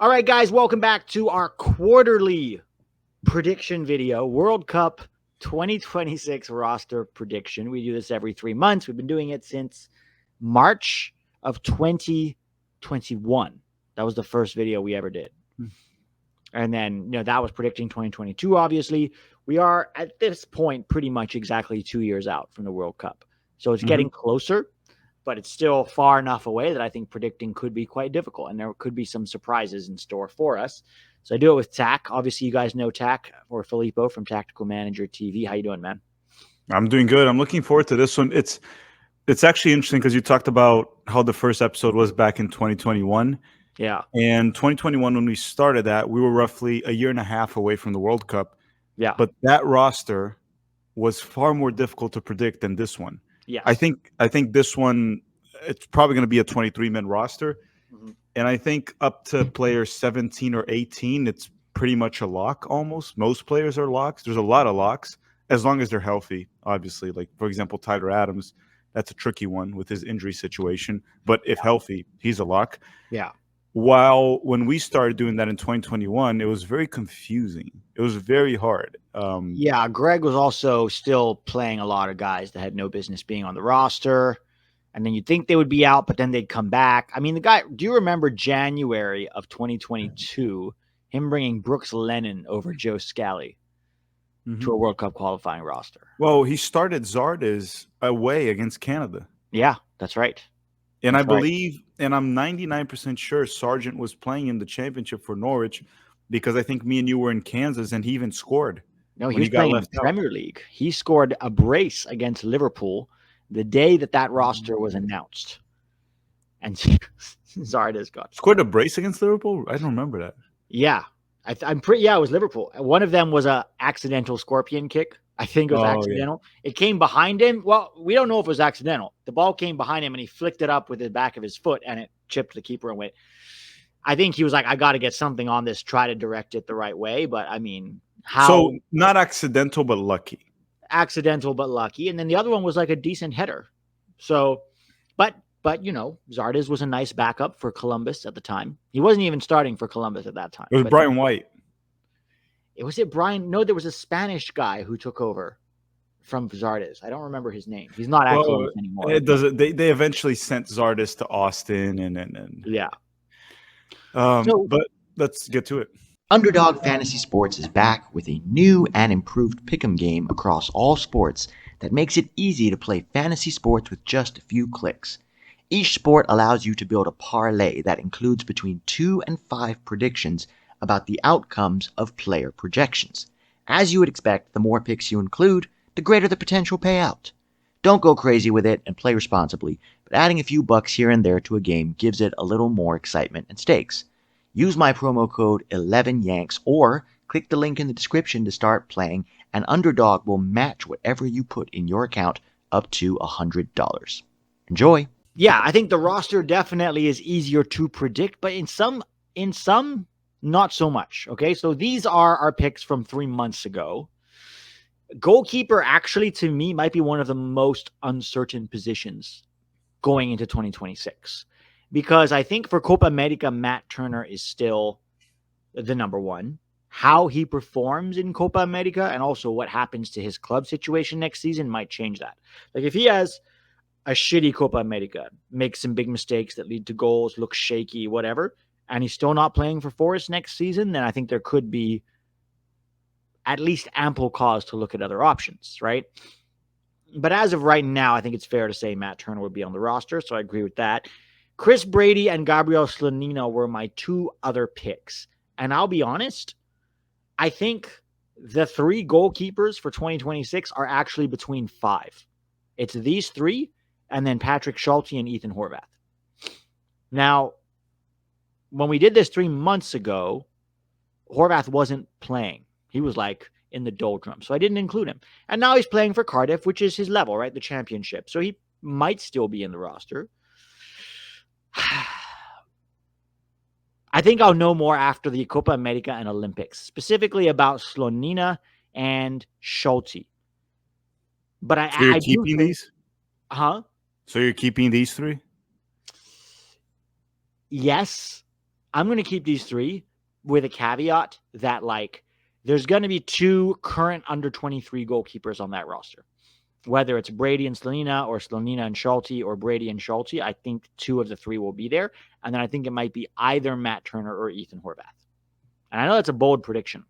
All right, guys, welcome back to our quarterly prediction video, World Cup 2026 roster prediction. We do this every 3 months. We've been doing it since March of 2021. That was the first video we ever did. And then, that was predicting 2022, obviously. We are, at this point, pretty much exactly 2 years out from the World Cup. So it's getting closer, but it's still far enough away that I think predicting could be quite difficult, and there could be some surprises in store for us. So I do it with Tac. Obviously, you guys know Tac or Filippo from Tactical Manager TV. How you doing, man? I'm doing good. I'm looking forward to this one. It's actually interesting because you talked about how the first episode was back in 2021. Yeah. And 2021, when we started that, we were roughly a year and a half away from the World Cup. Yeah. But that roster was far more difficult to predict than this one. Yes. I think this one, it's probably going to be a 23-man roster. And I think up to player 17 or 18, it's pretty much a lock almost. Most players are locks. There's a lot of locks, as long as they're healthy, obviously. Like, for example, Tyler Adams, that's a tricky one with his injury situation. But if healthy, he's a lock. Yeah. While when we started doing that in 2021, it was very confusing. It was very hard. Yeah, Gregg was also still playing a lot of guys that had no business being on the roster. And then you'd think they would be out, but then they'd come back. I mean, do you remember January of 2022, him bringing Brooks Lennon over Joe Scally to a World Cup qualifying roster? Well, he started Zardes away against Canada. Yeah, that's right. And I believe, and I'm 99% sure Sargent was playing in the championship for Norwich, because I think me and you were in Kansas and he even scored. No, he was playing in the Premier League. He scored a brace against Liverpool the day that roster was announced. And Zardes got scored a brace against Liverpool? I don't remember that. Yeah. I'm pretty, it was Liverpool. One of them was a accidental scorpion kick. I think it was accidental. Yeah. It came behind him. Well, we don't know if it was accidental. The ball came behind him and he flicked it up with the back of his foot and it chipped the keeper away. I think he was like, I got to get something on this, try to direct it the right way. But I mean, how? So not accidental, but lucky. Accidental, but lucky. And then the other one was like a decent header. So, but Zardes was a nice backup for Columbus at the time. He wasn't even starting for Columbus at that time. It was Brian White. Was it Brian? No, there was a Spanish guy who took over from Zardes. I don't remember his name. He's not at Columbus anymore. It doesn't. They eventually sent Zardes to Austin and yeah. But let's get to it. Underdog Fantasy Sports is back with a new and improved pick'em game across all sports that makes it easy to play fantasy sports with just a few clicks. Each sport allows you to build a parlay that includes between 2 and 5 predictions about the outcomes of player projections. As you would expect, the more picks you include, the greater the potential payout. Don't go crazy with it and play responsibly, but adding a few bucks here and there to a game gives it a little more excitement and stakes. Use my promo code 11YANKS or click the link in the description to start playing, and Underdog will match whatever you put in your account up to $100. Enjoy! Yeah, I think the roster definitely is easier to predict, but in some, not so much. Okay, so these are our picks from 3 months ago. Goalkeeper actually, to me, might be one of the most uncertain positions going into 2026. Because I think for Copa America, Matt Turner is still the number one. How he performs in Copa America and also what happens to his club situation next season might change that. Like if he has a shitty Copa America, makes some big mistakes that lead to goals, looks shaky, whatever, and he's still not playing for Forest next season, then I think there could be at least ample cause to look at other options, right? But as of right now, I think it's fair to say Matt Turner would be on the roster, so I agree with that. Chris Brady and Gabriel Slonina were my 2 other picks. And I'll be honest, I think the 3 goalkeepers for 2026 are actually between 5. It's these 3, and then Patrick Schulte and Ethan Horvath. Now, when we did this 3 months ago, Horvath wasn't playing. He was like in the doldrums, so I didn't include him. And now he's playing for Cardiff, which is his level, right? The championship. So he might still be in the roster. I think I'll know more after the Copa America and Olympics, specifically about Slonina and Schulte. But So you're keeping these? Huh? So you're keeping these 3? Yes. I'm going to keep these three with a caveat that, like, there's going to be two current under 23 goalkeepers on that roster. Whether it's Brady and Slonina or Slonina and Schulte or Brady and Schulte, I think two of the three will be there. And then I think it might be either Matt Turner or Ethan Horvath. And I know that's a bold prediction,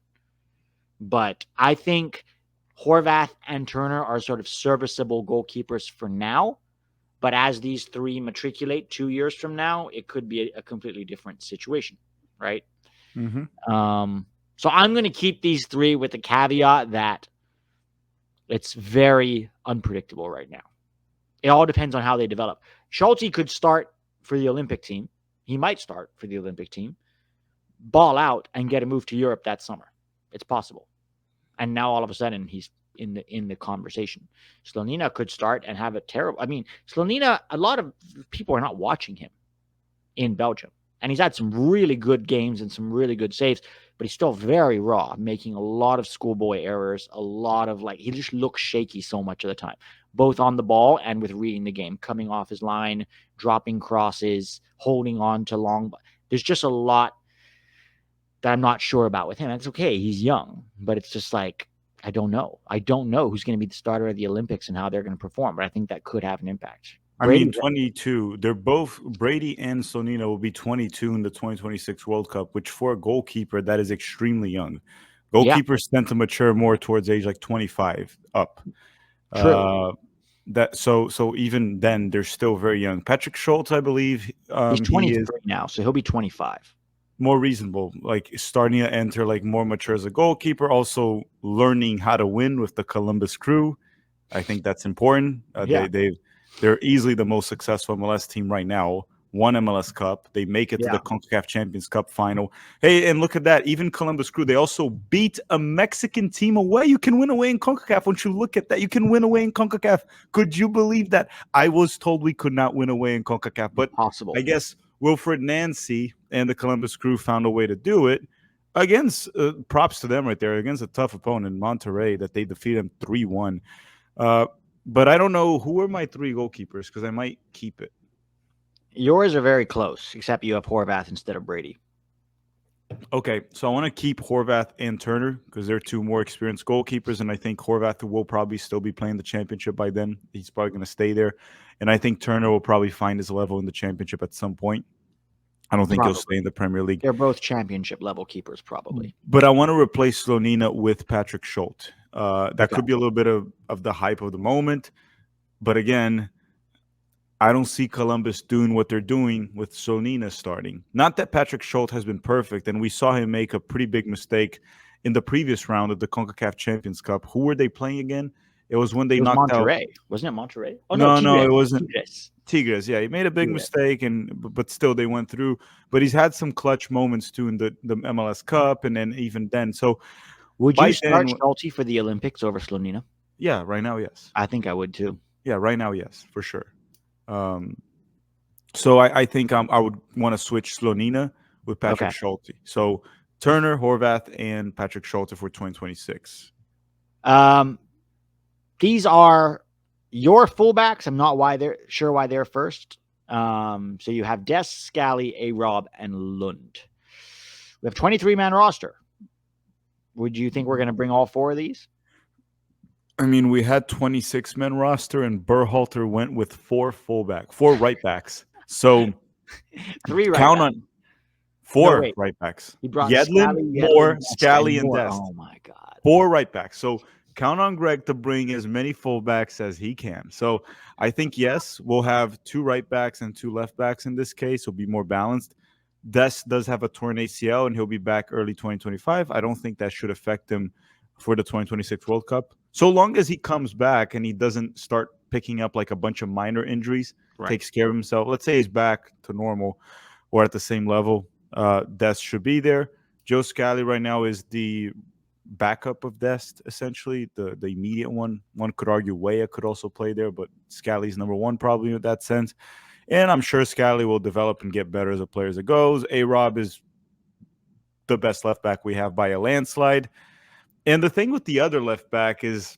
but I think Horvath and Turner are sort of serviceable goalkeepers for now. But as these three matriculate 2 years from now, it could be a completely different situation, right? So I'm going to keep these three with the caveat that it's very unpredictable right now. It all depends on how they develop. Schulte could start for the Olympic team. He might start for the Olympic team, ball out, and get a move to Europe that summer. It's possible. And now all of a sudden he's in the conversation. Slonina could start and have a terrible. I mean, Slonina, a lot of people are not watching him in Belgium. And he's had some really good games and some really good saves, but he's still very raw, making a lot of schoolboy errors, a lot of he just looks shaky so much of the time, both on the ball and with reading the game, coming off his line, dropping crosses, holding on to long. There's just a lot that I'm not sure about with him. That's okay. He's young, but it's just like, I don't know. I don't know who's going to be the starter of the Olympics and how they're going to perform, but I think that could have an impact. I mean, 22. They're both, Brady and Slonina will be 22 in the 2026 World Cup, which for a goalkeeper, that is extremely young. Goalkeepers tend to mature more towards age like 25 up. True. So even then, they're still very young. Patrick Schulte, I believe, he's 23 now, so he'll be 25. More reasonable, like starting to enter like more mature as a goalkeeper, also learning how to win with the Columbus Crew. I think that's important. They're easily the most successful MLS team right now. One MLS Cup. They make it to the CONCACAF Champions Cup final. Hey, and look at that. Even Columbus Crew, they also beat a Mexican team away. You can win away in CONCACAF. Once you look at that, you can win away in CONCACAF. Could you believe that? I was told we could not win away in CONCACAF, but possible. I guess Wilfred Nancy and the Columbus Crew found a way to do it against, props to them right there, against a tough opponent, Monterrey, that they defeated them 3-1. But I don't know who are my three goalkeepers because I might keep it. Yours are very close, except you have Horvath instead of Brady. Okay, so I want to keep Horvath and Turner because they're two more experienced goalkeepers, and I think Horvath will probably still be playing the championship by then. He's probably going to stay there, and I think Turner will probably find his level in the championship at some point. I don't think he'll stay in the Premier League. They're both championship level keepers, probably. But I want to replace Slonina with Patrick Schulte. That could be a little bit of the hype of the moment. But again, I don't see Columbus doing what they're doing with Slonina starting. Not that Patrick Schulte has been perfect, and we saw him make a pretty big mistake in the previous round of the CONCACAF Champions Cup. Who were they playing again? It was when they knocked Monterrey. out. Wasn't it Monterrey? Oh, no, it wasn't. Tigres. Yeah, he made a big mistake, but still they went through. But he's had some clutch moments too in the MLS Cup, and then even then. So, would you start Schulte for the Olympics over Slonina? Yeah, right now, yes. I think I would too. Yeah, right now, yes, for sure. So I think I would want to switch Slonina with Patrick Schulte. So Turner, Horvath, and Patrick Schulte for 2026. These are your fullbacks. I'm not sure why they're first. So you have Des, Scally, A-Rob, and Lund. We have 23-man roster. Would you think we're going to bring all four of these? I mean, we had 26-man roster, and Berhalter went with four right backs. So three right count backs. On four right backs. He brought Yedlin, Moore, Scally, and Dest. Oh my God! Four right backs. So count on Gregg to bring as many fullbacks as he can. So I think yes, we'll have two right backs and two left backs in this case. He'll be more balanced. Dest does have a torn ACL, and he'll be back early 2025. I don't think that should affect him for the 2026 World Cup. So long as he comes back and he doesn't start picking up like a bunch of minor injuries, takes care of himself. Let's say he's back to normal or at the same level. Dest should be there. Joe Scally right now is the backup of Dest, essentially, the immediate one. One could argue Weah could also play there, but Scally's number one probably in that sense. And I'm sure Scally will develop and get better as a player as it goes. A-Rob is the best left back we have by a landslide. And the thing with the other left back is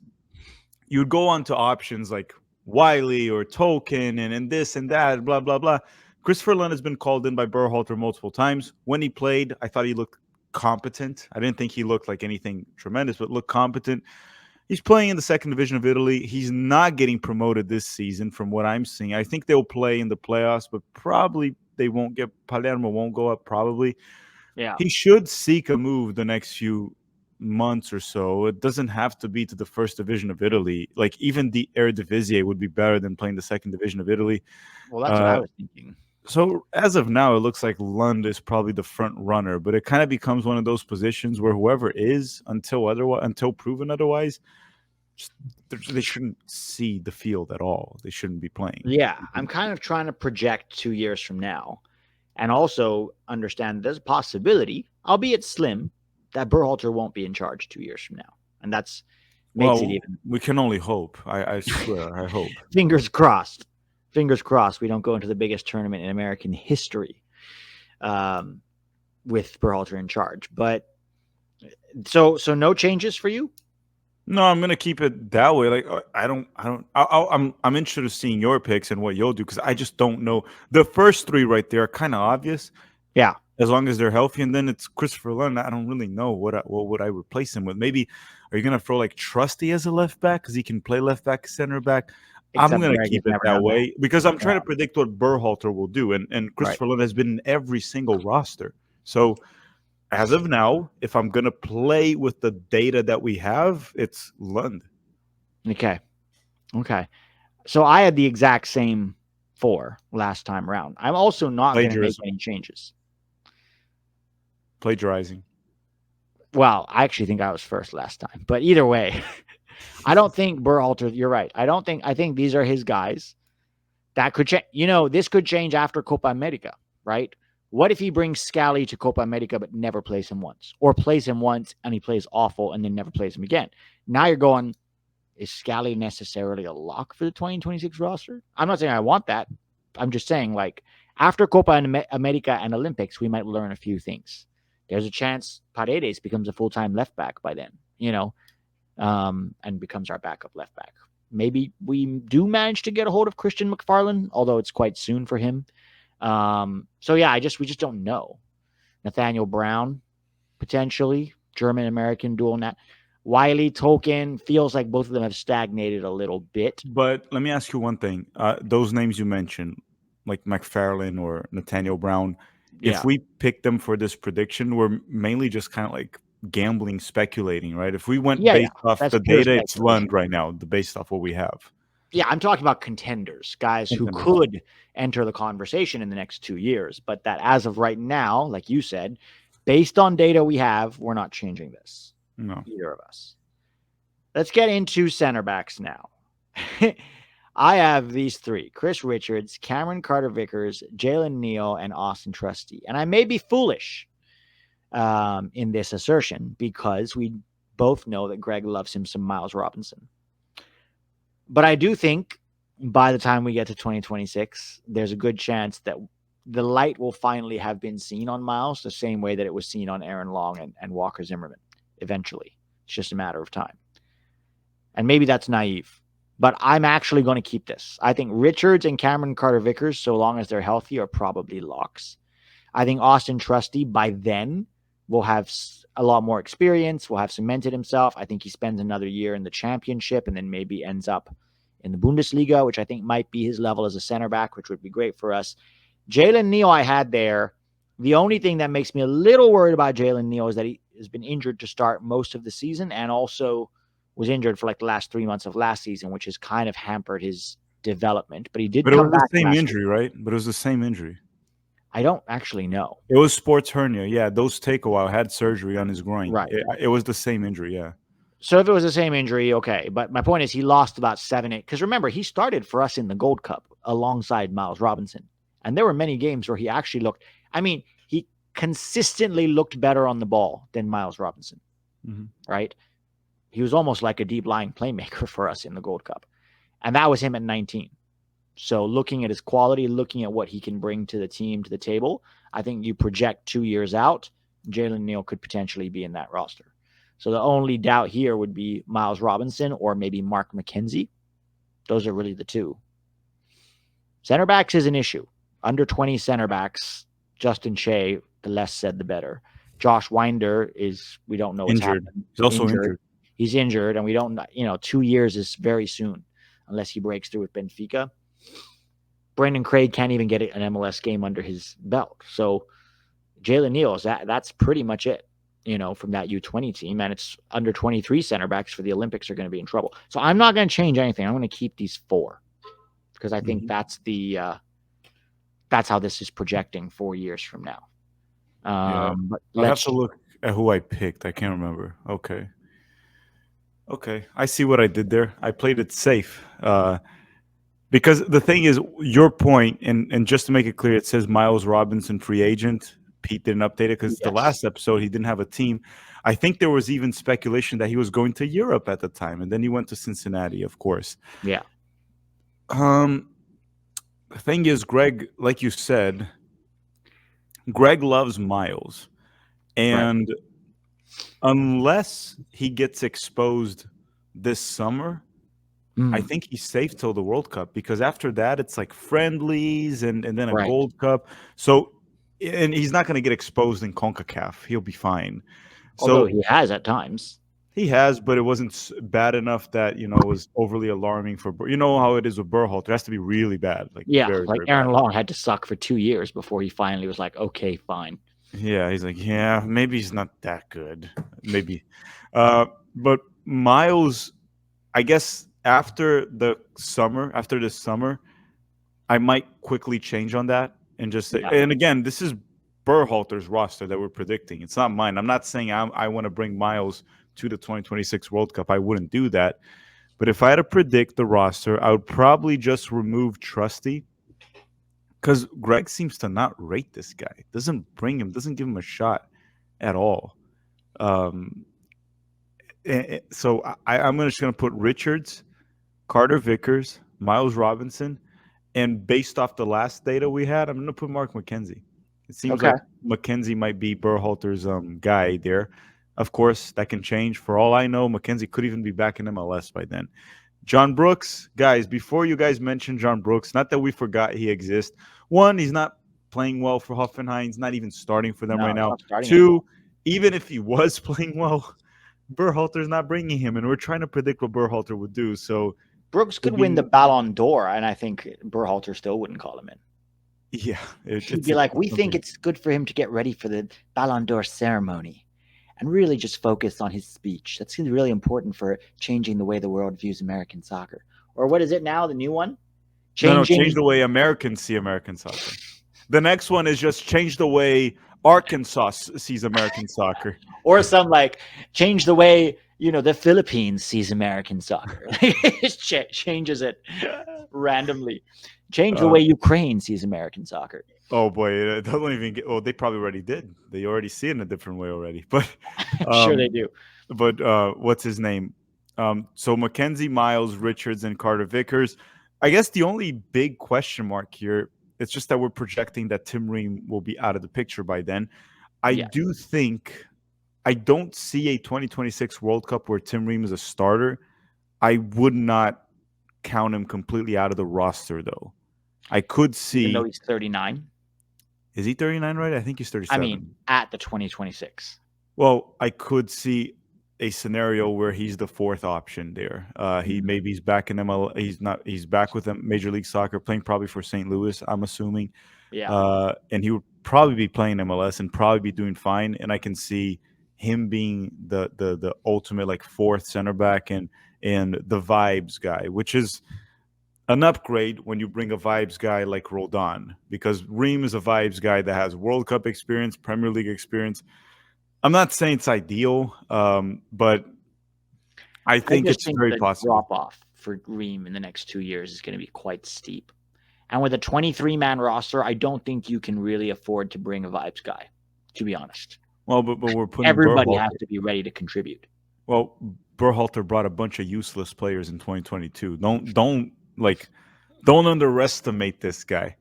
you'd go on to options like Wiley or Tolkien and this and that, blah, blah, blah. Christopher Lund has been called in by Berhalter multiple times. When he played, I thought he looked competent. I didn't think he looked like anything tremendous, but looked competent. He's playing in the second division of Italy. He's not getting promoted this season from what I'm seeing. I think they'll play in the playoffs, but probably they won't get – Palermo won't go up probably. Yeah. He should seek a move the next few months or so. It doesn't have to be to the first division of Italy. Like even the Eredivisie would be better than playing the second division of Italy. Well, that's what I was thinking. So as of now, it looks like Lund is probably the front runner, but it kind of becomes one of those positions where whoever is, until proven otherwise, they shouldn't see the field at all. They shouldn't be playing. Yeah, I'm kind of trying to project 2 years from now, and also understand there's a possibility, albeit slim, that Berhalter won't be in charge 2 years from now, and that's makes it even. We can only hope. I swear, I hope. Fingers crossed. Fingers crossed we don't go into the biggest tournament in American history with Berhalter in charge. But so no changes for you? No, I'm gonna keep it that way. Like I'm interested in seeing your picks and what you'll do because I just don't know. The first three right there are kind of obvious. Yeah, as long as they're healthy, and then it's Christopher Lund. I don't really know what would I replace him with. Maybe are you gonna throw like Trusty as a left back because he can play left back, center back? I'm going to keep it that way because I'm trying to predict what Berhalter will do. And Christopher Lund has been in every single roster. So as of now, if I'm going to play with the data that we have, it's Lund. Okay. So I had the exact same 4 last time around. I'm also not going to make any changes. Plagiarizing. Well, I actually think I was first last time. But either way, I don't think Berhalter, you're right. I think these are his guys. That could change. This could change after Copa America, right? What if he brings Scally to Copa America but never plays him once? Or plays him once and he plays awful and then never plays him again? Now you're going, is Scally necessarily a lock for the 2026 roster? I'm not saying I want that. I'm just saying, like, after Copa America and Olympics, we might learn a few things. There's a chance Paredes becomes a full-time left back by then, and becomes our backup left back. Maybe we do manage to get a hold of Christian McFarland, although it's quite soon for him. So yeah, we just don't know. Nathaniel Brown, potentially German-American dual net. Wiley, Tolkien, feels like both of them have stagnated a little bit. But let me ask you one thing. Those names you mentioned, like McFarland or Nathaniel Brown, if we pick them for this prediction, we're mainly just kind of like gambling, speculating, right? If we went based off the data, it's Lund right now, based off what we have. Yeah, I'm talking about contenders, guys who could enter the conversation in the next 2 years. But that as of right now, like you said, based on data we have, we're not changing this. No. Either of us. Let's get into center backs now. I have these 3: Chris Richards, Cameron Carter-Vickers, Jalen Neal, and Austin Trusty. And I may be foolish in this assertion because we both know that Gregg loves him some Miles Robinson. But I do think by the time we get to 2026, there's a good chance that the light will finally have been seen on Miles the same way that it was seen on Aaron Long and Walker Zimmerman eventually. It's just a matter of time. And maybe that's naive, but I'm actually going to keep this. I think Richards and Cameron Carter-Vickers, so long as they're healthy, are probably locks. I think Austin Trusty by then will have a lot more experience, will have cemented himself. I think he spends another year in the championship and then maybe ends up in the Bundesliga, which I think might be his level as a center back, which would be great for us. Jalen Neal I had there. The only thing that makes me a little worried about Jalen Neal is that he has been injured to start most of the season and also was injured for like the last 3 months of last season, which has kind of hampered his development. But he did come back. But it was the same injury, right? But it was the same injury. I don't actually know. It was sports hernia. Yeah, those take a while. Had surgery on his groin. Right. It was the same injury, yeah. So if it was the same injury, okay. But my point is he lost about 7-8. Because remember, he started for us in the Gold Cup alongside Miles Robinson. And there were many games where he actually looked, he consistently looked better on the ball than Miles Robinson, right? He was almost like a deep lying playmaker for us in the Gold Cup. And that was him at 19. So looking at his quality, looking at what he can bring to the team, to the table, I think you project 2 years out, Jalen Neal could potentially be in that roster. So the only doubt here would be Miles Robinson or maybe Mark McKenzie. Those are really the two. Center backs is an issue. under 20 center backs, Justin Shea, the less said, the better. Josh Winder we don't know what's Injured. happened. He's also injured. He's injured, and we don't, 2 years is very soon unless he breaks through with Benfica. Brendan Craig can't even get an MLS game under his belt. So Jalen Neal's, that's pretty much it, from that U20 team. And it's under 23 center backs for the Olympics are going to be in trouble. So I'm not going to change anything. I'm going to keep these 4 because I think that's how this is projecting 4 years from now. But I'll have to look at who I picked. I can't remember. Okay. I see what I did there. I played it safe. Because the thing is, your point, and just to make it clear, it says Miles Robinson free agent. Pete didn't update it because the last episode he didn't have a team. I think there was even speculation that he was going to Europe at the time, and then he went to Cincinnati, of course. Yeah. The thing is, Greg, like you said, Greg loves Miles, and unless he gets exposed this summer, I think he's safe till the World Cup, because after that it's like friendlies and then a Gold Cup. So, and he's not going to get exposed in CONCACAF. He'll be fine. Although he has at times. He has, but it wasn't bad enough that, it was overly alarming for, how it is with Berhalter. It has to be really bad. Very, very Aaron bad. Long had to suck for 2 years before he finally was like, okay, fine. Yeah, he's like, maybe he's not that good. Maybe. But Miles, I guess after this summer, I might quickly change on that and just say, and again, this is Berhalter's roster that we're predicting. It's not mine. I'm not saying I want to bring Miles to the 2026 World Cup. I wouldn't do that. But if I had to predict the roster, I would probably just remove Trusty, because Greg seems to not rate this guy. Doesn't give him a shot at all. So I'm just going to put Richards, Carter-Vickers, Miles Robinson, and based off the last data we had, I'm going to put Mark McKenzie. It seems like McKenzie might be Berhalter's guy there. Of course, that can change. For all I know, McKenzie could even be back in MLS by then. John Brooks, guys, before you guys mention John Brooks, not that we forgot he exists. One, he's not playing well for Hoffenheim. He's not even starting for them right now. 2, even if he was playing well, Berhalter's not bringing him, and we're trying to predict what Berhalter would do. So Brooks could win the Ballon d'Or, and I think Berhalter still wouldn't call him in. Yeah. He'd be like, we think it's good for him to get ready for the Ballon d'Or ceremony and really just focus on his speech. That's really important for changing the way the world views American soccer. Or what is it now, the new one? Change the way Americans see American soccer. The next one is just change the way Arkansas sees American soccer. Or some change the way, the Philippines sees American soccer. It changes it randomly. Change the way Ukraine sees American soccer. Oh boy, don't even get. Oh, they probably already did. They already see it in a different way already. But I'm sure they do. But what's his name? So McKenzie, Miles, Richards, and Carter-Vickers. I guess the only big question mark here, it's just that we're projecting that Tim Ream will be out of the picture by then. I don't see a 2026 World Cup where Tim Ream is a starter. I would not count him completely out of the roster, though. I could see. Even though he's 39. Is he 39, right? I think he's 37. I mean, at the 2026. Well, I could see a scenario where he's the fourth option there. He's back in ML. He's back with Major League Soccer, playing probably for St. Louis, I'm assuming. Yeah. And he would probably be playing MLS and probably be doing fine. And I can see him being the ultimate fourth center back and the vibes guy, which is an upgrade when you bring a vibes guy like Roldan, because Ream is a vibes guy that has World Cup experience, Premier League experience. I'm not saying it's ideal, but I think it's very possible. Drop off for Ream in the next 2 years is going to be quite steep. And with a 23-man roster, I don't think you can really afford to bring a vibes guy, to be honest. Well, but we're putting everybody has to be ready to contribute. Well, Berhalter brought a bunch of useless players in 2022. Don't underestimate this guy.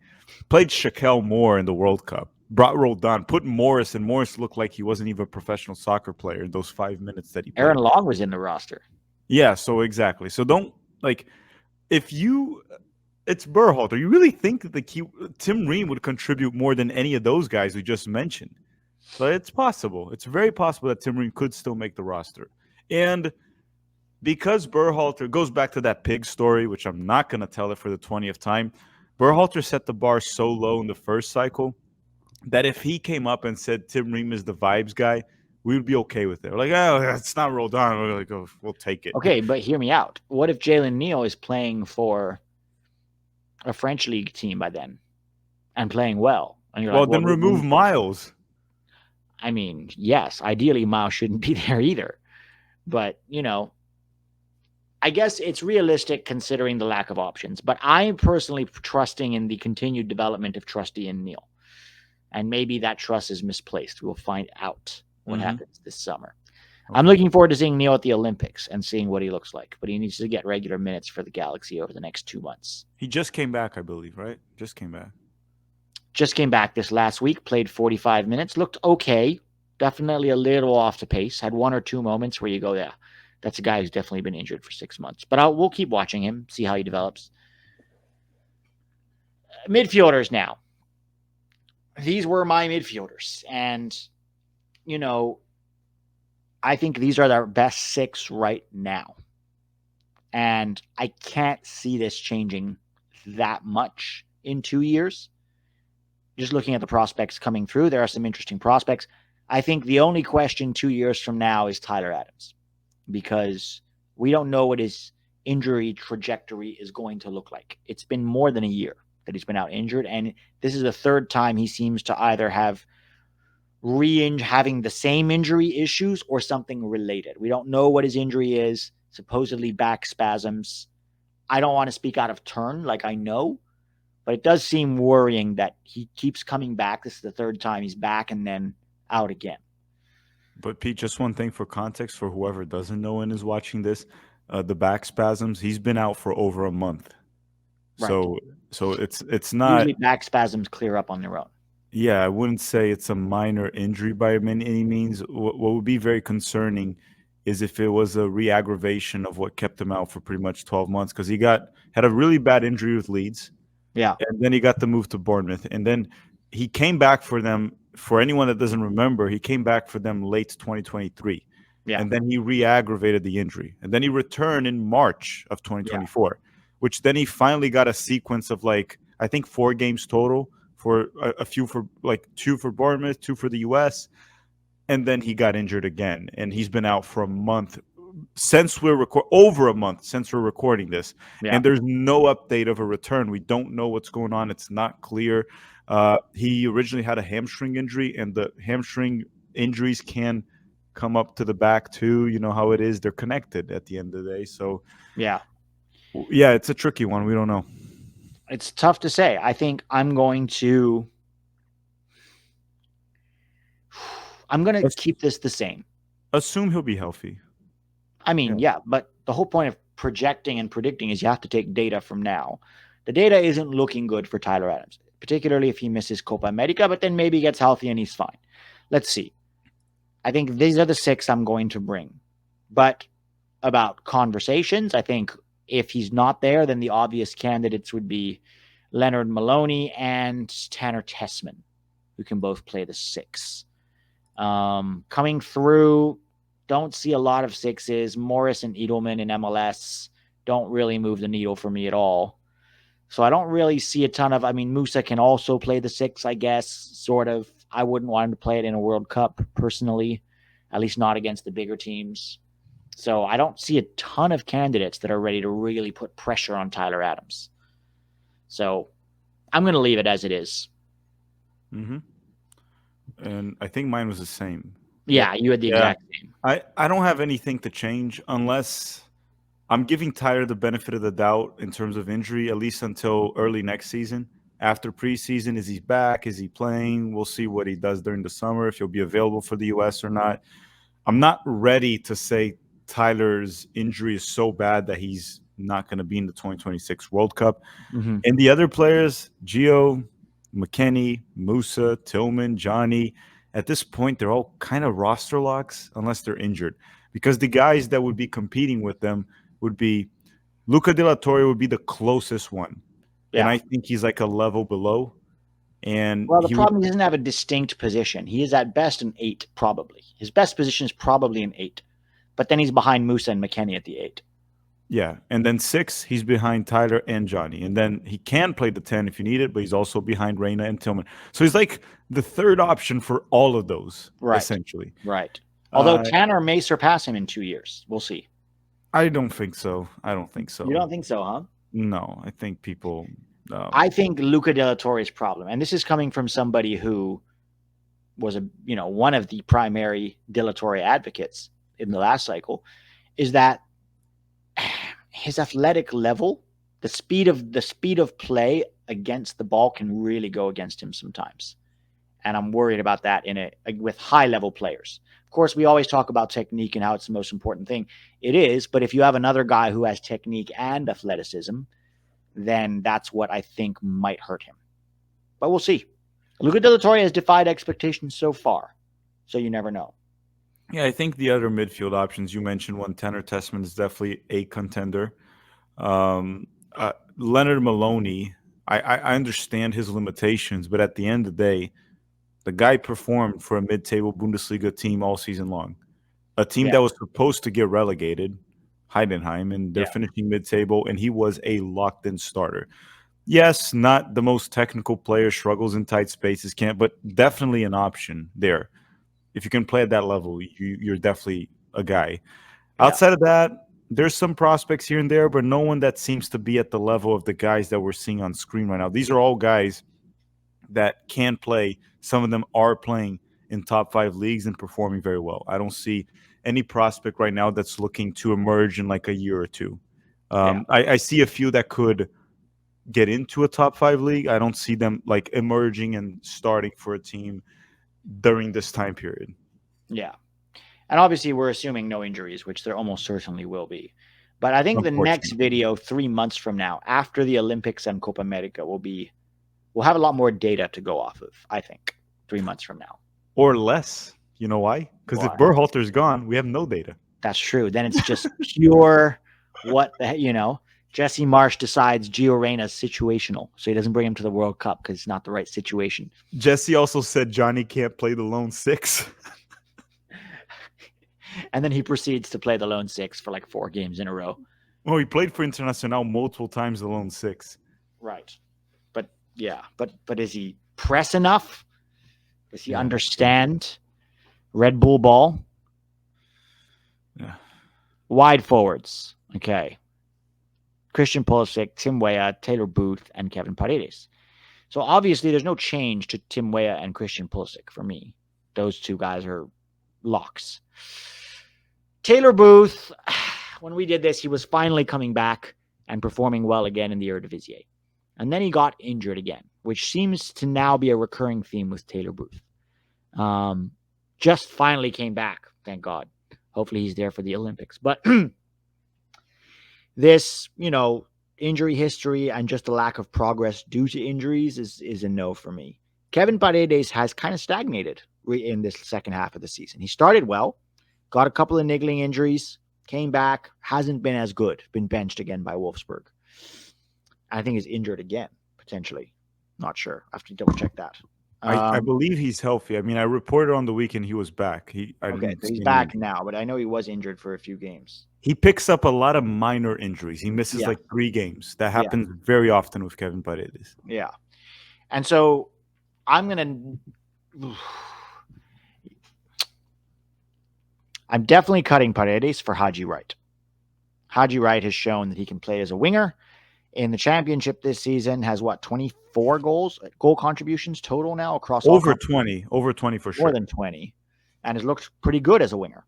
Played Shaquille Moore in the World Cup. Brought Roldan. Put Morris, and Morris looked like he wasn't even a professional soccer player in those 5 minutes that he played. Aaron Long was in the roster. Yeah, so exactly. So don't if you It's Berhalter. You really think that Tim Ream would contribute more than any of those guys we just mentioned? So it's possible. It's very possible that Tim Ream could still make the roster. And because Berhalter goes back to that pig story, which I'm not going to tell it for the 20th time, Berhalter set the bar so low in the first cycle that if he came up and said Tim Ream is the vibes guy, we would be okay with it. We're like, oh, it's not rolled on. We're like, oh, we'll take it. Okay, but hear me out. What if Jalen Neal is playing for a French league team by then and playing well? And you're Well, like, then remove Miles. I mean, yes, ideally Miles shouldn't be there either. But, I guess it's realistic considering the lack of options. But I'm personally trusting in the continued development of Trusty and Neal. And maybe that trust is misplaced. We'll find out what happens this summer. Okay. I'm looking forward to seeing Neal at the Olympics and seeing what he looks like. But he needs to get regular minutes for the Galaxy over the next 2 months. He just came back, I believe, right? Just came back this last week, played 45 minutes, looked okay. Definitely a little off the pace. Had 1 or 2 moments where you go, yeah, that's a guy who's definitely been injured for 6 months. But we'll keep watching him, see how he develops. Midfielders now. These were my midfielders. And, I think these are their best 6 right now. And I can't see this changing that much in 2 years. Just looking at the prospects coming through, there are some interesting prospects. I think the only question 2 years from now is Tyler Adams, because we don't know what his injury trajectory is going to look like. It's been more than a year that he's been out injured, and this is the 3rd time he seems to either have having the same injury issues or something related. We don't know what his injury is, supposedly back spasms. I don't want to speak out of turn like I know, but it does seem worrying that he keeps coming back. This is the 3rd time he's back and then out again. But Pete, just one thing for context for whoever doesn't know and is watching this, the back spasms, he's been out for over a month. Right. So it's not usually back spasms clear up on their own. Yeah, I wouldn't say it's a minor injury by any means. What would be very concerning is if it was a re-aggravation of what kept him out for pretty much 12 months, because he had a really bad injury with Leeds. Yeah. And then he got the move to Bournemouth. And then he came back for them. For anyone that doesn't remember, he came back for them late 2023. Yeah. And then he re-aggravated the injury. And then he returned in March of 2024, which then he finally got a sequence of I think 4 games total, for a few for 2 for Bournemouth, 2 for the US. And then he got injured again. And he's been out for a month since over a month since we're recording this. Yeah. And there's no update of a return. We don't know what's going on. It's not clear. He originally had a hamstring injury, and the hamstring injuries can come up to the back too. You know how it is. They're connected at the end of the day. So yeah, it's a tricky one. We don't know. It's tough to say. I think I'm going to keep this the same. Assume he'll be healthy. I mean, yeah, but the whole point of projecting and predicting is you have to take data from now. The data isn't looking good for Tyler Adams, particularly if he misses Copa America, but then maybe he gets healthy and he's fine. Let's see. I think these are the 6 I'm going to bring. But about conversations, I think if he's not there, then the obvious candidates would be Leonard Maloney and Tanner Tessman, who can both play the 6. Coming through, don't see a lot of 6s. Morris and Edelman in MLS don't really move the needle for me at all. So I don't really see a ton of, Musa can also play the 6, I guess, sort of. I wouldn't want him to play it in a World Cup, personally, at least not against the bigger teams. So I don't see a ton of candidates that are ready to really put pressure on Tyler Adams. So I'm going to leave it as it is. Mm-hmm. And I think mine was the same. Yeah, you had the exact same. I don't have anything to change unless I'm giving Tyler the benefit of the doubt in terms of injury, at least until early next season. After preseason, is he back? Is he playing? We'll see what he does during the summer, if he'll be available for the U.S. or not. I'm not ready to say Tyler's injury is so bad that he's not going to be in the 2026 World Cup. Mm-hmm. And the other players, Gio, McKennie, Musa, Tillman, Johnny, at this point, they're all kind of roster locks unless they're injured. Because the guys that would be competing with them would be Luca De La Torre would be the closest one. and I think he's like a level below. And well, the problem is he doesn't have a distinct position. He is at best an 8, probably. His best position is probably an 8. But then he's behind Musa and McKennie at the 8. Yeah, and then 6, he's behind Tyler and Johnny. And then he can play the 10 if you need it, but he's also behind Reyna and Tillman. So he's like the third option for all of those, essentially. Right. Although Tanner may surpass him in 2 years. We'll see. I don't think so. You don't think so, huh? No, I think people... I think Luca De La Torre's problem, and this is coming from somebody who was one of the primary De La Torre advocates in the last cycle, is that his athletic level, the speed of play against the ball can really go against him sometimes. And I'm worried about that with high level players. Of course, we always talk about technique and how it's the most important thing. It is, but if you have another guy who has technique and athleticism, then that's what I think might hurt him. But we'll see. Luca De La Torre has defied expectations so far, so you never know. Yeah, I think the other midfield options, you mentioned one, Tanner Tessman is definitely a contender. Leonard Maloney, I understand his limitations, but at the end of the day, the guy performed for a mid-table Bundesliga team all season long. A team that was supposed to get relegated, Heidenheim, and they're finishing mid-table, and he was a locked-in starter. Yes, not the most technical player, struggles in tight spaces, but definitely an option there. If you can play at that level, you're definitely a guy. Outside of that, there's some prospects here and there, but no one that seems to be at the level of the guys that we're seeing on screen right now. These are all guys that can play. Some of them are playing in top 5 leagues and performing very well. I don't see any prospect right now that's looking to emerge in like a year or two. I see a few that could get into a top 5 league. I don't see them like emerging and starting for a team during this time period. Yeah. And obviously we're assuming no injuries, which there almost certainly will be. But I think the next video 3 months from now, after the Olympics and Copa America, we'll have a lot more data to go off of, I think, 3 months from now. Or less. You know why? Because if Berhalter's gone, we have no data. That's true. Then it's just pure Jesse Marsch decides Gio Reyna's situational, so he doesn't bring him to the World Cup because it's not the right situation. Jesse also said Johnny can't play the lone 6. And then he proceeds to play the lone 6 for like 4 games in a row. Well, he played for Internacional multiple times, the lone 6. Right. But is he press enough? Does he understand Red Bull ball? Yeah. Wide forwards. Okay. Christian Pulisic, Tim Weah, Taylor Booth, and Kevin Paredes. So obviously there's no change to Tim Weah and Christian Pulisic for me. Those two guys are locks. Taylor Booth, when we did this, he was finally coming back and performing well again in the Eredivisie. And then he got injured again, which seems to now be a recurring theme with Taylor Booth. Just finally came back, thank God. Hopefully he's there for the Olympics. But this, injury history and just a lack of progress due to injuries is a no for me. Kevin Paredes has kind of stagnated in this second half of the season. He started well, got a couple of niggling injuries, came back, hasn't been as good, been benched again by Wolfsburg. I think he's injured again, potentially. Not sure. I have to double check that. I believe he's healthy. I mean, I reported on the weekend he was back. He's back now, but I know he was injured for a few games. He picks up a lot of minor injuries. He misses like 3 games. That happens very often with Kevin Paredes. Yeah. And so I'm definitely cutting Paredes for Haji Wright. Haji Wright has shown that he can play as a winger. In the championship this season, has 24 goal contributions total now across over 20 for sure. More than 20. And has looked pretty good as a winger,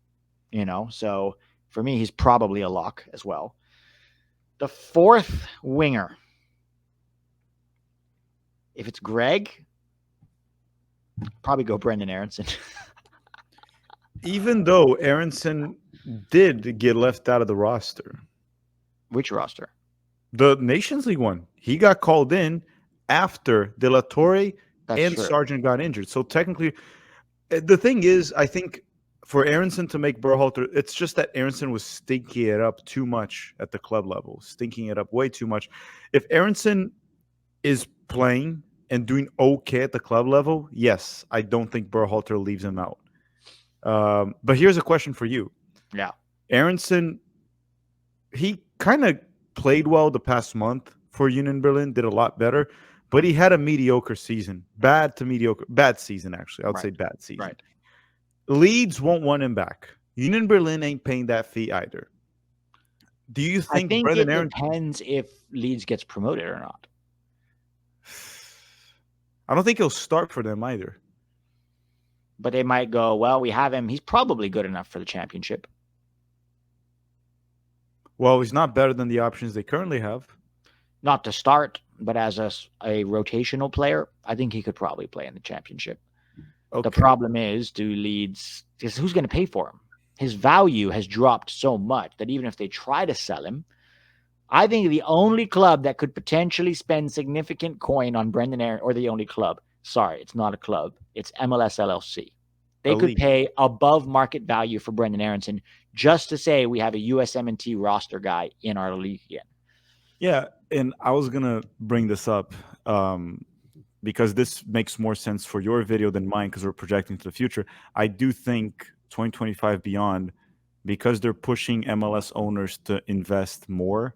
so for me, he's probably a lock as well. The fourth winger, if it's Gregg, probably go Brendan Aronson. Even though Aronson did get left out of the roster. Which roster? The Nations League one. He got called in after De La Torre and Sargent got injured. So technically, the thing is, I think for Aronson to make Berhalter, it's just that Aronson was stinking it up too much at the club level, stinking it up way too much. If Aronson is playing and doing okay at the club level, yes, I don't think Berhalter leaves him out. But here's a question for you. Yeah. Aronson, he kind of played well the past month for Union Berlin, did a lot better, but he had a mediocre season. Bad season, actually. I would say bad season. Right. Leeds won't want him back. Union Berlin ain't paying that fee either. Do you think I think Brendan it Aronson... depends if Leeds gets promoted or not. I don't think he'll start for them either. But they might go, well, we have him. He's probably good enough for the championship. Well, he's not better than the options they currently have. Not to start, but as a rotational player, I think he could probably play in the championship. Okay. The problem is, who's going to pay for him? His value has dropped so much that even if they try to sell him, I think the only club that could potentially spend significant coin on Brendan Aronson, or the only club, sorry, it's not a club, it's MLS LLC. They could pay above market value for Brendan Aronson just to say we have a USMNT roster guy in our league again. Yeah, and I was going to bring this up because this makes more sense for your video than mine because we're projecting to the future. I do think 2025 beyond, because they're pushing MLS owners to invest more,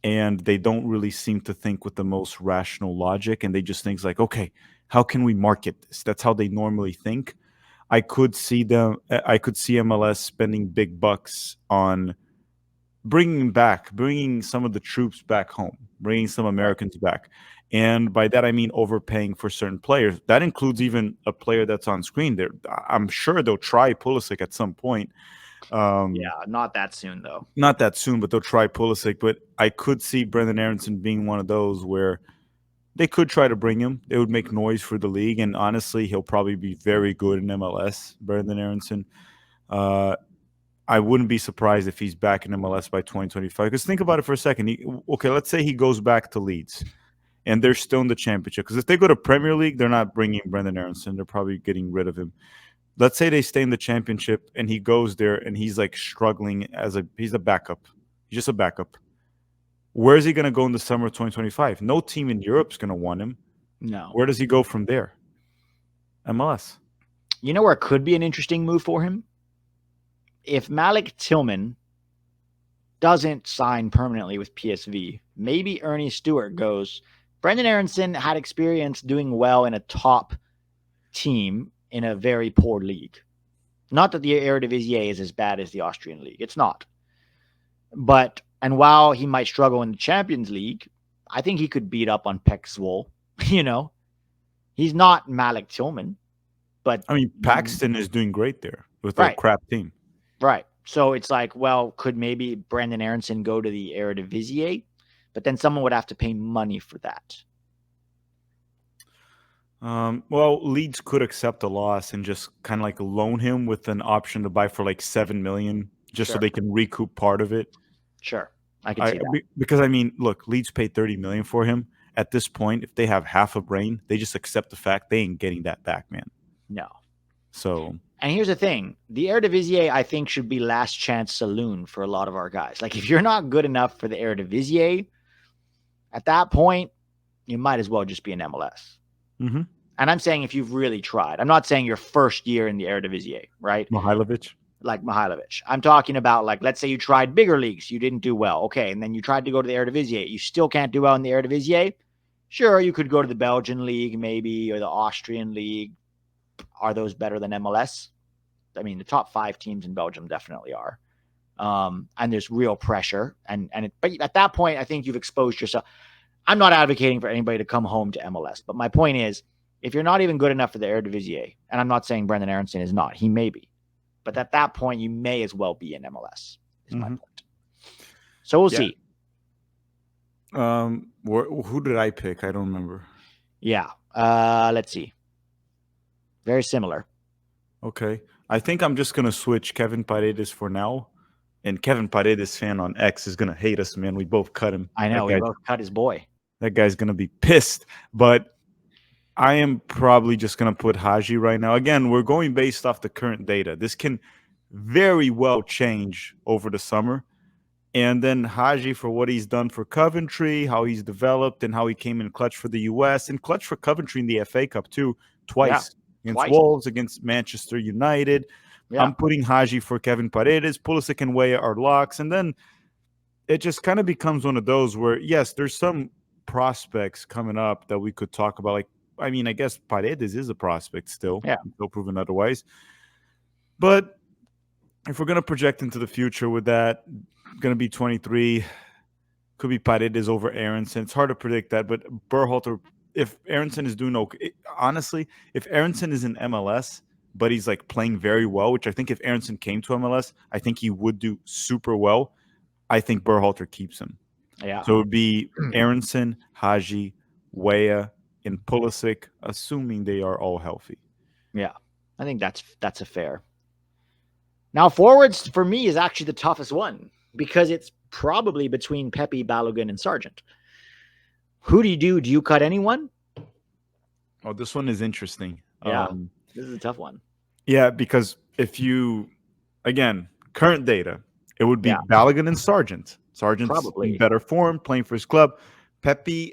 and they don't really seem to think with the most rational logic, and they just think like, okay, how can we market this? That's how they normally think. I could see MLS spending big bucks on bringing some of the troops back home, bringing some Americans back. And by that, I mean overpaying for certain players. That includes even a player that's on screen there. I'm sure they'll try Pulisic at some point. Not that soon, though. Not that soon, but they'll try Pulisic. But I could see Brendan Aronson being one of those where they could try to bring him. It would make noise for the league. And honestly, he'll probably be very good in MLS, Brendan Aronson. I wouldn't be surprised if he's back in MLS by 2025. Because think about it for a second. Let's say he goes back to Leeds and they're still in the championship. Because if they go to Premier League, they're not bringing Brendan Aronson. They're probably getting rid of him. Let's say they stay in the championship and he goes there and he's like struggling he's a backup. He's just a backup. Where is he going to go in the summer of 2025? No team in Europe is going to want him. No. Where does he go from there? MLS. You know where it could be an interesting move for him? If Malik Tillman doesn't sign permanently with PSV, maybe Ernie Stewart goes. Brendan Aronson had experience doing well in a top team in a very poor league. Not that the Eredivisie is as bad as the Austrian league. It's not. And while he might struggle in the Champions League, I think he could beat up on Pek Zwolle. He's not Malik Tillman. But I mean, Paxton is doing great there with a crap team. Right. So it's like, well, could maybe Brendan Aronson go to the Eredivisie? But then someone would have to pay money for that. Well, Leeds could accept a loss and just kind of like loan him with an option to buy for like $7 million, just so they can recoup part of it. Sure, I can see that. Because I mean, look, Leeds paid $30 million for him. At this point, if they have half a brain, they just accept the fact they ain't getting that back, man. No. So. And here's the thing: the Eredivisie, I think, should be last chance saloon for a lot of our guys. Like, if you're not good enough for the Eredivisie, at that point, you might as well just be in MLS. Mm-hmm. And I'm saying if you've really tried. I'm not saying your first year in the Eredivisie, right? Mihailovic. Like Mihailovic. I'm talking about, like, let's say you tried bigger leagues. You didn't do well. Okay, and then you tried to go to the Eredivisie. You still can't do well in the Eredivisie. Sure, you could go to the Belgian league maybe, or the Austrian league. Are those better than MLS? I mean, the top 5 teams in Belgium definitely are. And there's real pressure. But at that point, I think you've exposed yourself. I'm not advocating for anybody to come home to MLS. But my point is, if you're not even good enough for the Eredivisie, and I'm not saying Brendan Aronson is not, he may be. But at that point, you may as well be in MLS, is my point. So we'll see. Who did I pick? I don't remember. Yeah. Let's see. Very similar. Okay. I think I'm just going to switch Kevin Paredes for now. And Kevin Paredes fan on X is going to hate us, man. We both cut him. I know. We both cut his boy. That guy's going to be pissed. But I am probably just going to put Haji right now. Again, we're going based off the current data. This can very well change over the summer. And then Haji for what he's done for Coventry, how he's developed, and how he came in clutch for the US and clutch for Coventry in the FA Cup too, twice against twice. Wolves, against Manchester United. Yeah. I'm putting Haji for Kevin Paredes. Pulisic and Weah are locks. And then it just kind of becomes one of those where, yes, there's some prospects coming up that we could talk about. Like, I mean, I guess Paredes is a prospect still. Yeah. Still proven otherwise. But if we're going to project into the future with that, going to be 23, could be Paredes over Aronson. It's hard to predict that, but Berhalter, if Aronson is doing okay, honestly, if Aronson is in MLS, but he's like playing very well, which I think if Aronson came to MLS, I think he would do super well. I think Berhalter keeps him. Yeah. So it would be Aronson, Haji, Weah, and Pulisic, assuming they are all healthy. Yeah. I think that's a fair. Now, forwards for me is actually the toughest one because it's probably between Pepe, Balogun, and Sargent. Who do you do? Do you cut anyone? Oh, this one is interesting. Yeah, this is a tough one. Yeah, because if you, again, current data, it would be Balogun and Sargent. Sargent's probably in better form, playing for his club. Pepe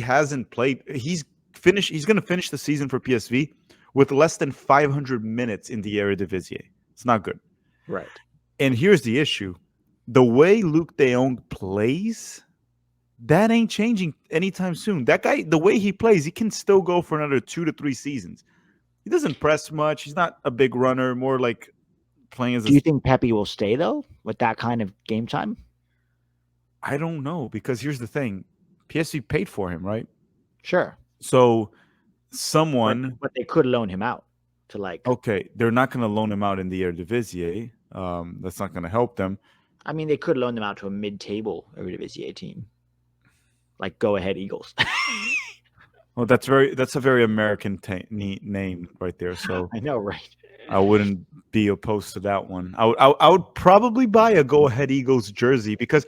hasn't played. He's going to finish the season for PSV with less than 500 minutes in the Eredivisie. It's not good. Right. And here's the issue. The way Luke de Jong plays, that ain't changing anytime soon. That guy, the way he plays, he can still go for another 2 to 3 seasons. He doesn't press much. He's not a big runner, more like playing as Do you think Pepe will stay, though, with that kind of game time? I don't know, because here's the thing. PSV paid for him, right? Sure. So But they could loan him out to okay, they're not going to loan him out in the Eredivisie. That's not going to help them. I mean, they could loan them out to a mid-table Eredivisie team, like Go Ahead Eagles. Well, that's a very American name right there. So I know, right? I wouldn't be opposed to that one. I would probably buy a Go Ahead Eagles jersey because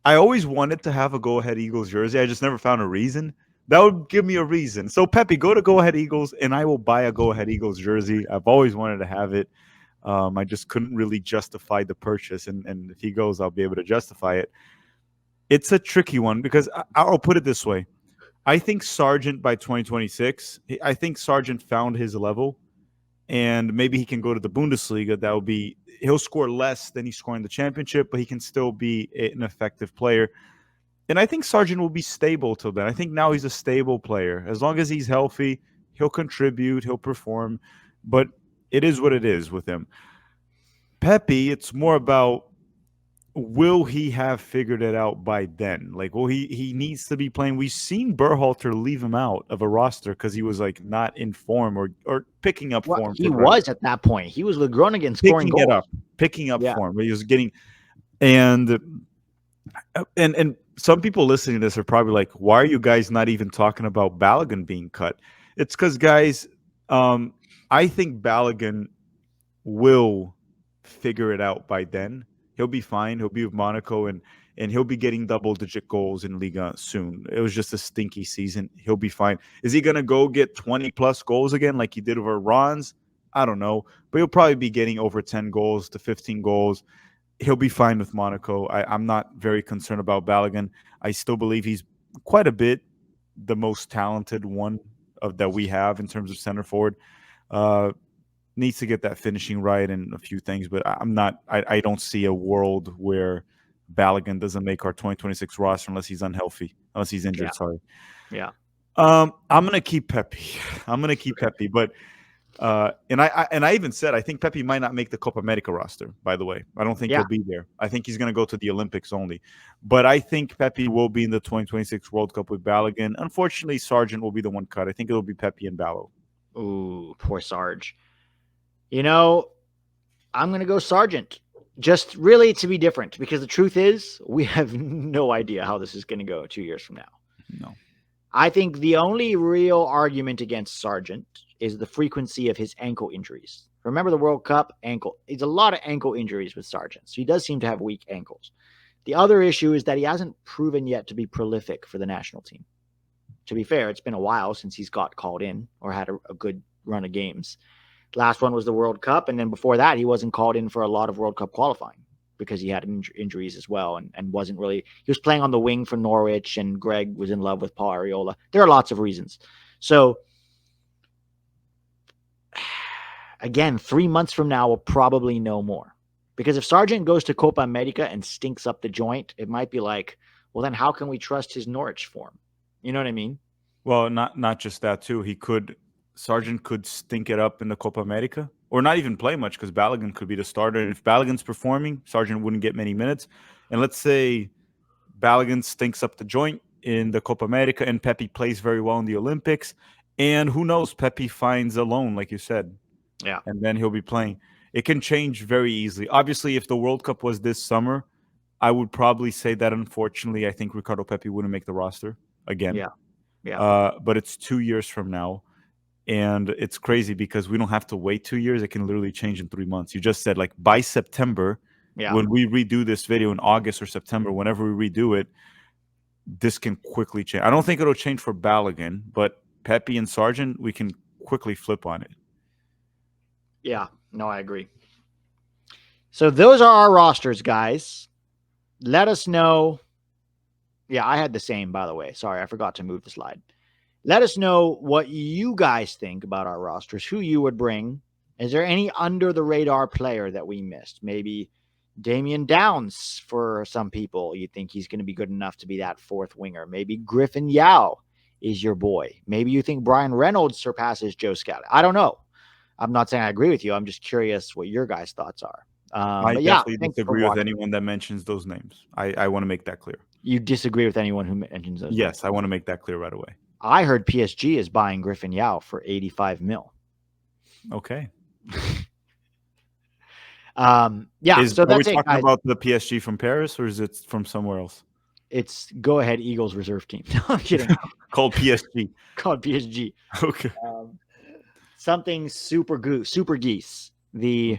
I always wanted to have a Go Ahead Eagles jersey. I just never found a reason. That would give me a reason. So, Pepe, go to Go Ahead Eagles, and I will buy a Go Ahead Eagles jersey. I've always wanted to have it. I just couldn't really justify the purchase, and if he goes, I'll be able to justify it. It's a tricky one because I'll put it this way. I think Sargent by 2026, I think Sargent found his level, and maybe he can go to the Bundesliga. He'll score less than he's scoring the championship, but he can still be an effective player. And I think Sargent will be stable till then. I think now he's a stable player. As long as he's healthy, he'll contribute, he'll perform. But it is what it is with him. Pepe, it's more about, will he have figured it out by then? Like, well, he needs to be playing. We've seen Berhalter leave him out of a roster because he was like not in form or picking up form. He was at that point. He was with Groningen scoring goals. Picking up form. But he was getting and some people listening to this are probably like, why are you guys not even talking about Balogun being cut? It's because, guys, I think Balogun will figure it out by then. He'll be fine. He'll be with Monaco, and he'll be getting double-digit goals in Liga soon. It was just a stinky season. He'll be fine. Is he going to go get 20-plus goals again like he did over Rons? I don't know. But he'll probably be getting over 10 goals to 15 goals. He'll be fine with Monaco. I'm not very concerned about Balogun. I still believe he's quite a bit the most talented one that we have in terms of center forward. Needs to get that finishing right and a few things, but I don't see a world where Balogun doesn't make our 2026 roster unless he's unhealthy, unless he's injured. Yeah. Sorry. Yeah. I'm gonna keep Pepe. But and I even said I think Pepe might not make the Copa America roster, by the way. I don't think he'll be there. I think he's going to go to the Olympics only. But I think Pepe will be in the 2026 World Cup with Balogun. Unfortunately, Sargent will be the one cut. I think it'll be Pepe and Balo. Ooh, poor Sarge. You know, I'm going to go Sargent. Just really to be different, because the truth is we have no idea how this is going to go 2 years from now. No. I think the only real argument against Sargent is the frequency of his ankle injuries. Remember the World Cup ankle? It's a lot of ankle injuries with Sargent, so he does seem to have weak ankles. The other issue is that he hasn't proven yet to be prolific for the national team. To be fair, it's been a while since he's got called in or had a good run of games. Last one was the World Cup, and then before that, he wasn't called in for a lot of World Cup qualifying because he had injuries as well and wasn't really. He was playing on the wing for Norwich, and Gregg was in love with Paul Arriola. There are lots of reasons. So again, 3 months from now, we'll probably know more. Because if Sargent goes to Copa America and stinks up the joint, it might be like, well, then how can we trust his Norwich form? You know what I mean? Well, not just that too. Sargent could stink it up in the Copa America, or not even play much because Balogun could be the starter. And if Balogun's performing, Sargent wouldn't get many minutes. And let's say Balogun stinks up the joint in the Copa America, and Pepe plays very well in the Olympics. And who knows, Pepe finds a loan, like you said. Yeah. And then he'll be playing. It can change very easily. Obviously, if the World Cup was this summer, I would probably say that, unfortunately, I think Ricardo Pepi wouldn't make the roster again. Yeah. But it's 2 years from now. And it's crazy because we don't have to wait 2 years. It can literally change in 3 months. You just said, like, by September, when we redo this video in August or September, whenever we redo it, this can quickly change. I don't think it'll change for Balogun, but Pepe and Sargent, we can quickly flip on it. Yeah. No, I agree. So those are our rosters, guys. Let us know. Yeah, I had the same, by the way. Sorry, I forgot to move the slide. Let us know what you guys think about our rosters, who you would bring. Is there any under-the-radar player that we missed? Maybe Damian Downs for some people. You think he's going to be good enough to be that fourth winger. Maybe Griffin Yao is your boy. Maybe you think Brian Reynolds surpasses Joe Scott. I don't know. I'm not saying I agree with you. I'm just curious what your guys' thoughts are. I definitely disagree with anyone that mentions those names. I want to make that clear. You disagree with anyone who mentions those? Yes, names. I want to make that clear right away. I heard PSG is buying Griffin Yao for 85 mil. Okay. Yeah. So are we talking about the PSG from Paris, or is it from somewhere else? It's Go Ahead Eagles reserve team. No, I'm kidding. Called PSG. Called PSG. Okay. Something super geese. The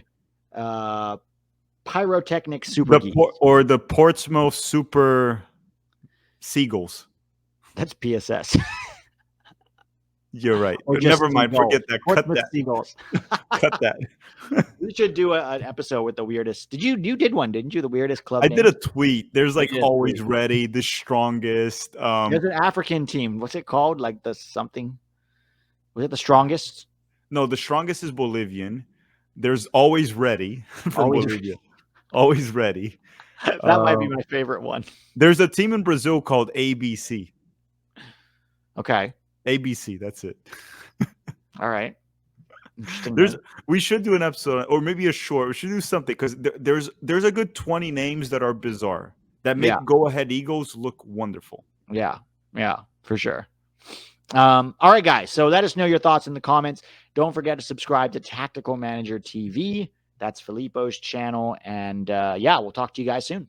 pyrotechnic super geese. Or the Portsmouth Super Seagulls. That's PSS. You're right. Never mind. Seagulls. Forget that. Cut that. Seagulls. Cut that. We should do an episode with the weirdest. You did one, didn't you? The weirdest club. I did a tweet. There's like always ready, the strongest. There's an African team. What's it called? Like the something. Was it the strongest? No, the strongest is Bolivian. There's always ready from Bolivia. Always ready. That might be my favorite one. There's a team in Brazil called ABC. Okay. ABC, that's it. All right. Interesting. We should do an episode, or maybe a short. We should do something because there's a good 20 names that are bizarre that make Go Ahead Eagles look wonderful. Yeah, for sure. All right, guys. So let us know your thoughts in the comments. Don't forget to subscribe to Tactical Manager TV. That's Filippo's channel. And we'll talk to you guys soon.